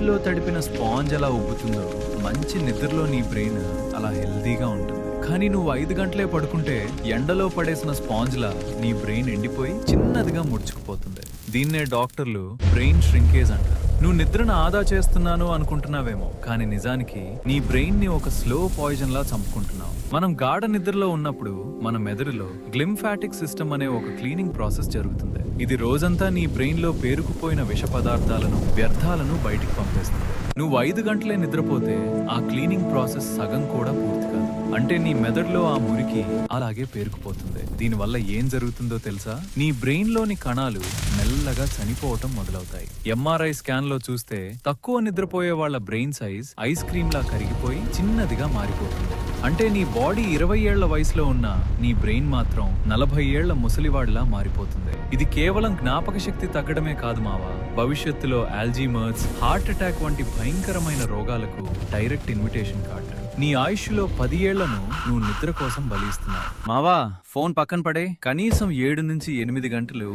నీటిలో తడిపిన స్పాంజ్ ఎలా ఉబ్బుతుందో మంచి నిద్రలో నీ బ్రెయిన్ అలా హెల్దీగా ఉంటుంది. కానీ నువ్వు 5 గంటలే పడుకుంటే ఎండలో పడేసిన స్పాంజ్లా నీ బ్రెయిన్ ఎండిపోయి చిన్నదిగా ముడుచుకుపోతుంది. దీన్నే డాక్టర్లు బ్రెయిన్ ష్రింకేజ్ అంటారు. నువ్వు నిద్రను ఆదా చేస్తున్నాను అనుకుంటున్నావేమో, కానీ నిజానికి నీ బ్రెయిన్ ని ఒక స్లో పాయిజన్ లా చంపుకుంటున్నావు. మనం గాఢ నిద్రలో ఉన్నప్పుడు మన మెదడులో గ్లింఫాటిక్ సిస్టమ్ అనే ఒక క్లీనింగ్ ప్రాసెస్ జరుగుతుంది. ఇది రోజంతా నీ బ్రెయిన్ లో పేరుకుపోయిన విష పదార్థాలను, వ్యర్థాలను బయటికి పంపేస్తుంది. నువ్వు 5 గంటలే నిద్రపోతే ఆ క్లీనింగ్ ప్రాసెస్ సగం కూడా పూర్తి కాదు. అంటే నీ మెదడులో ఆ మురికి అలాగే పేరుకుపోతుంది. దీనివల్ల ఏం జరుగుతుందో తెలుసా? నీ బ్రెయిన్ లోని కణాలు మెల్లగా చనిపోవటం మొదలవుతాయి. ఎంఆర్ఐ స్కాన్ లో చూస్తే తక్కువ నిద్రపోయే వాళ్ళ బ్రెయిన్ సైజ్ ఐస్ క్రీమ్ లా కరిగిపోయి చిన్నదిగా మారిపోతుంది. అంటే నీ బాడీ 20 ఏళ్ల వయసులో ఉన్న నీ బ్రెయిన్ మాత్రం 40 ఏళ్ల ముసలివాడిలా మారిపోతుంది. ఇది కేవలం జ్ఞాపక శక్తి తగ్గడమే కాదు మావా, భవిష్యత్తులో ఆల్జీమర్స్, హార్ట్ అటాక్ వంటి భయంకరమైన రోగాలకు డైరెక్ట్ ఇన్విటేషన్ కార్డు. నీ ఆయుష్లో 10 ఏళ్లను నువ్వు నిద్ర కోసం బలిస్తున్నావు. మావా, ఫోన్ పక్కన పడే. కనీసం 7 నుంచి 8 గంటలు